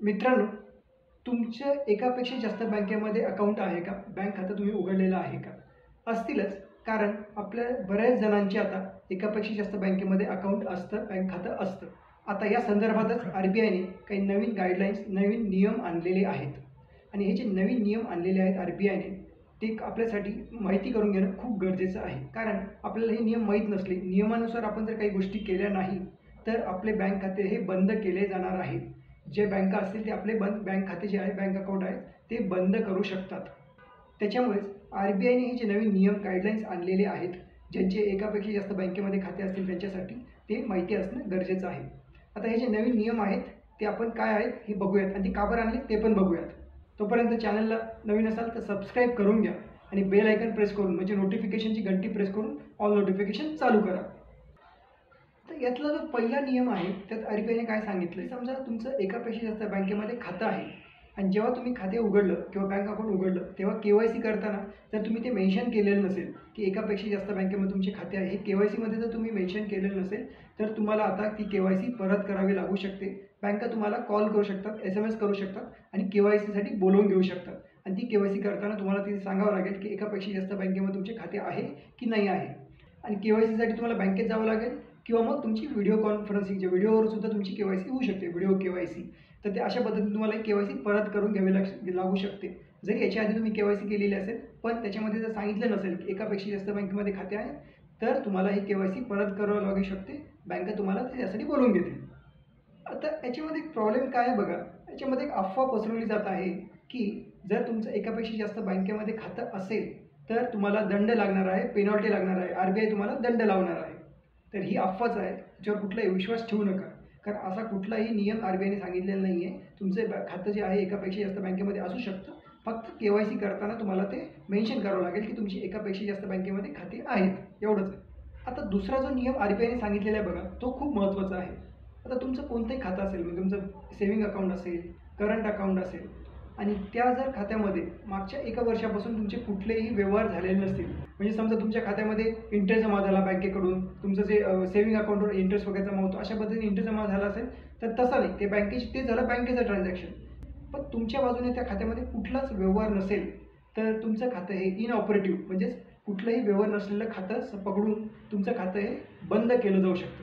मित्रांनो, तुमच्या एकापेक्षा जास्त बँकेमध्ये अकाउंट आहे का? बँक खातं तुम्ही उघडलेलं आहे का? असतीलच, कारण आपल्या बऱ्याच जणांचे आता एकापेक्षा जास्त बँकेमध्ये अकाउंट असतं, बँक खातं असतं. आता या संदर्भातच RBIने काही नवीन गाईडलाईन्स, नवीन नियम आणलेले आहेत. आणि हे जे नवीन नियम आणलेले आहेत RBIने, ते आपल्यासाठी माहिती करून घेणं खूप गरजेचं आहे. कारण आपल्याला हे नियम माहीत नसले, नियमानुसार आपण जर काही गोष्टी केल्या नाही, तर आपले बँक खाते हे बंद केले जाणार आहे. जे बँका असतील ते आपले बँक खाते जे आहे, बँक अकाउंट आहे, ते बंद करू शकतात. त्याच्यामुळेच RBIने हे जे नवीन नियम गाईडलाईन्स आणलेले आहेत, ज्यांचे एकापेक्षा जास्त बँकेमध्ये खाते असतील त्यांच्यासाठी ते माहिती असणं गरजेचं आहे. आता हे जे नवीन नियम आहेत ते आपण काय आहेत हे बघूयात आणि ते का बरं आणले ते पण बघूयात. तोपर्यंत चॅनलला नवीन असाल तर सबस्क्राईब करून घ्या आणि बेल आयकन प्रेस करून म्हणजे नोटिफिकेशनची घंटी प्रेस करून ऑल नोटिफिकेशन चालू करा. तर यातला जो पहिला नियम आहे त्यात RBIने काय सांगितलं, समजा तुमचं एकापेक्षा जास्त बँकेमध्ये खातं आहे आणि जेव्हा तुम्ही खाते उघडलं किंवा बँक अकाउंट उघडलं तेव्हा KYC करताना जर तुम्ही ते मेन्शन केलेलं नसेल की एकापेक्षा जास्त बँकेमध्ये तुमचे खाते आहे, KYCमध्ये जर तुम्ही मेन्शन केलेलं नसेल तर तुम्हाला आता ती KYC परत करावी लागू शकते. बँका तुम्हाला कॉल करू शकतात, SMS करू शकतात आणि KYCसाठी बोलवून घेऊ शकतात. आणि ती KYC करताना तुम्हाला ते सांगावं लागेल की एकापेक्षा जास्त बँकेमध्ये तुमचे खाते आहे की नाही आहे. आणि KYCसाठी तुम्हाला बँकेत जावं लागेल किंवा मग तुमची व्हिडिओ कॉन्फरन्सिंगच्या व्हिडिओवर सुद्धा तुमची KYC होऊ शकते, व्हिडिओ KYC. तर ते अशा पद्धतीने तुम्हाला KYC परत करून घ्यावी लागू शकते. जरी याच्या आधी तुम्ही KYC केलेली असेल, पण त्याच्यामध्ये जर सांगितलं नसेल की एकापेक्षा जास्त बँकेमध्ये खाते आहे, तर तुम्हाला ही KYC परत करावं लागू शकते. बँका तुम्हाला त्यासाठी बोलवून घेते. आता याच्यामध्ये एक प्रॉब्लेम काय आहे बघा, याच्यामध्ये एक अफवा पसरवली जात आहे की जर तुमचं एकापेक्षा जास्त बँकेमध्ये खातं असेल तर तुम्हाला दंड लागणार आहे, पेनॉल्टी लागणार आहे, RBI तुम्हाला दंड लावणार आहे. तर ही अफवाच आहे, ज्यावर कुठलाही विश्वास ठेवू नका. कारण असा कुठलाही नियम RBIने सांगितलेला नाही आहे. तुमचं खातं जे आहे एकापेक्षा जास्त बँकेमध्ये असू शकतं, फक्त KYC करताना तुम्हाला ते मेन्शन करावं लागेल की तुमची एकापेक्षा जास्त बँकेमध्ये खाते आहेत, एवढंच आहे. आता दुसरा जो नियम RBIने सांगितलेला आहे बघा, तो खूप महत्त्वाचा आहे. आता तुमचं कोणतंही खातं असेल, म्हणजे तुमचं सेव्हिंग अकाउंट असेल, करंट अकाउंट असेल आणि त्या जर खात्यामध्ये मागच्या 1 वर्षापासून तुमचे कुठलेही व्यवहार झालेले नसतील, म्हणजे समजा तुमच्या खात्यामध्ये इंटरेस्ट जमा झाला बँकेकडून, तुमचं जे सेव्हिंग अकाउंटवर इंटरेस्ट वगैरे जमा होतो, अशा पद्धतीने इंटरेस्ट जमा झाला असेल तर तसं नाही, ते ते झालं बँकेचं ट्रान्झॅक्शन. पण तुमच्या बाजूने त्या खात्यामध्ये कुठलाच व्यवहार नसेल तर तुमचं खातं हे इनऑपरेटिव्ह, म्हणजेच कुठलंही व्यवहार नसलेलं खातं पकडून तुमचं खातं हे बंद केलं जाऊ शकतं.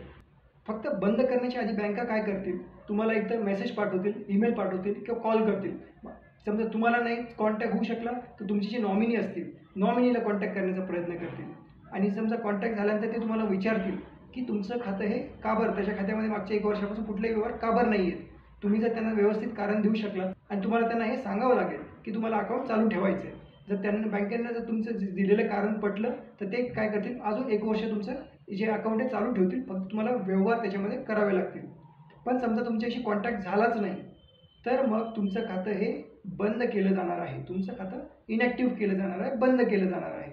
फक्त बंद करण्याच्या आधी बँका काय करतील, तुम्हाला एकतर मेसेज पाठवतील, ईमेल पाठवतील किंवा कॉल करतील. समजा तुम्हाला नाही कॉन्टॅक्ट होऊ शकला तर तुमचे जे नॉमिनी असतील, नॉमिनीला कॉन्टॅक्ट करण्याचा प्रयत्न करतील. आणि समजा कॉन्टॅक्ट झाल्यानंतर ते तुम्हाला विचारतील की तुमचं खातं हे का बरं, त्याच्या खात्यामध्ये मागच्या 1 वर्षापासून कुठलेही व्यवहार का बरं नाही आहेत. तुम्ही जर त्यांना व्यवस्थित कारण देऊ शकलात आणि तुम्हाला त्यांना हे सांगावं लागेल की तुम्हाला अकाउंट चालू ठेवायचं आहे. जर त्यांना बँकेनं जर तुमचं दिलेलं कारण पटलं तर ते काय करतील, अजून 1 वर्ष तुमचं जे अकाउंट आहे चालू ठेवतील, फक्त तुम्हाला व्यवहार त्याच्यामध्ये करावे लागतील. पण समजा तुमच्याशी कॉन्टॅक्ट झालाच नाही तर मग तुमचं खातं हे बंद केलं जाणार आहे. तुमचं खातं इनॅक्टिव्ह केलं जाणार आहे, बंद केलं जाणार आहे.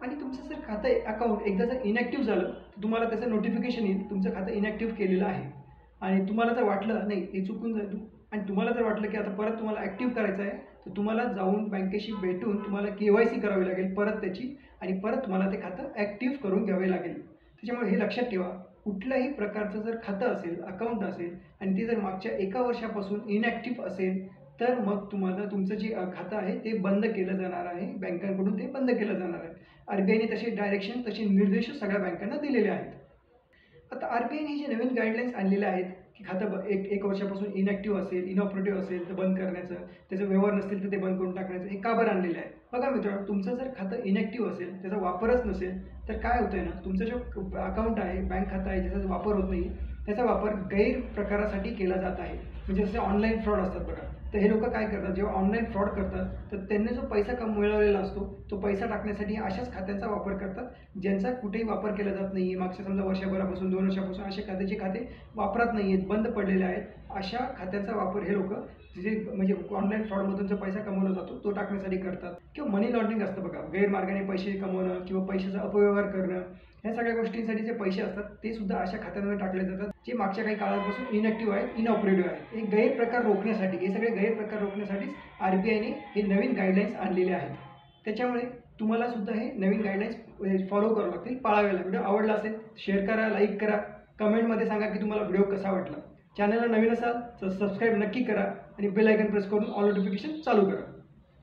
आणि तुमचं जर खातं अकाउंट एकदा जर इनॅक्टिव्ह झालं तर तुम्हाला त्याचं नोटिफिकेशन येईल, तुमचं खातं इनॅक्टिव्ह केलेलं आहे. आणि तुम्हाला जर वाटलं नाही हे चुकून जाईल आणि तुम्हाला जर वाटलं की आता परत तुम्हाला ॲक्टिव्ह करायचं आहे तर तुम्हाला जाऊन बँकेशी भेटून तुम्हाला KYC करावी लागेल परत त्याची, आणि परत तुम्हाला ते खातं ॲक्टिव्ह करून घ्यावे लागेल. त्याच्यामुळे हे लक्षात ठेवा, कुठल्याही प्रकारचं जर खातं असेल, अकाउंट असेल आणि ते जर मागच्या 1 वर्षापासून इनॅक्टिव्ह असेल तर मग तुम्हाला तुमचं जे खातं आहे ते बंद केलं जाणार आहे, बँकांकडून ते बंद केलं जाणार आहे. RBIने तसे डायरेक्शन, तसे निर्देश सगळ्या बँकांना दिलेले आहेत. आता RBIने जे नवीन गाईडलाईन्स आणलेले आहेत की खातं एक वर्षापासून इनॅक्टिव्ह असेल, इनऑपरेटिव्ह असेल तर बंद करण्याचं, त्याचे व्यवहार नसतील तर ते बंद करून टाकण्याचं, हे का बरं आणलेलं आहे. बघा मित्रांनो, तुमचं जर खातं इनॅक्टिव्ह असेल, त्याचा वापरच नसेल तर काय होतं आहे ना, तुमचं जो अकाउंट आहे, बँक खातं आहे, ज्याचा वापर होत नाही, त्याचा वापर गैरप्रकारासाठी केला जात आहे. म्हणजे जसे ऑनलाईन फ्रॉड असतात बघा, तर हे लोक काय करतात, जेव्हा ऑनलाईन फ्रॉड करतात तर त्यांनी जो पैसा मिळवलेला असतो तो पैसा टाकण्यासाठी अशाच खात्यांचा वापर करतात, ज्यांचा कुठेही वापर केला जात नाही आहे. मागच्या समजा वर्षभरापासून, 2 वर्षापासून असे खाते वापरात नाही आहेत, बंद पडलेले आहेत, अशा खात्याचा वापर हे लोक जे म्हणजे ऑनलाईन फ्रॉडमधून जो पैसा कमवला जातो तो टाकण्यासाठी करतात. किंवा मनी लॉन्ड्रिंग असतं बघा, गैरमार्गाने पैसे कमवणं किंवा पैशाचा अपव्यवहार करणं, ह्या सगळ्या गोष्टींसाठी जे पैसे असतात ते सुद्धा अशा खात्यांमध्ये टाकले जातात जे मागच्या काही काळापासून इनॅक्टिव्ह आहेत, इनऑपरेटिव्ह आहेत. हे गैरप्रकार रोखण्यासाठी, हे सगळे गैरप्रकार रोखण्यासाठीच RBIने हे नवीन गाईडलाईन्स आणलेले आहेत. त्याच्यामुळे तुम्हाला सुद्धा हे नवीन गाईडलाईन्स फॉलो करावं लागतील, पाळावे लागतील. व्हिडिओ आवडला असेल शेअर करा, लाईक करा, कमेंटमध्ये सांगा की तुम्हाला व्हिडिओ कसा वाटला. चॅनलला नवीन असाल तर सबस्क्राईब नक्की करा आणि बेल आयकॉन प्रेस करून ऑल नोटिफिकेशन चालू करा.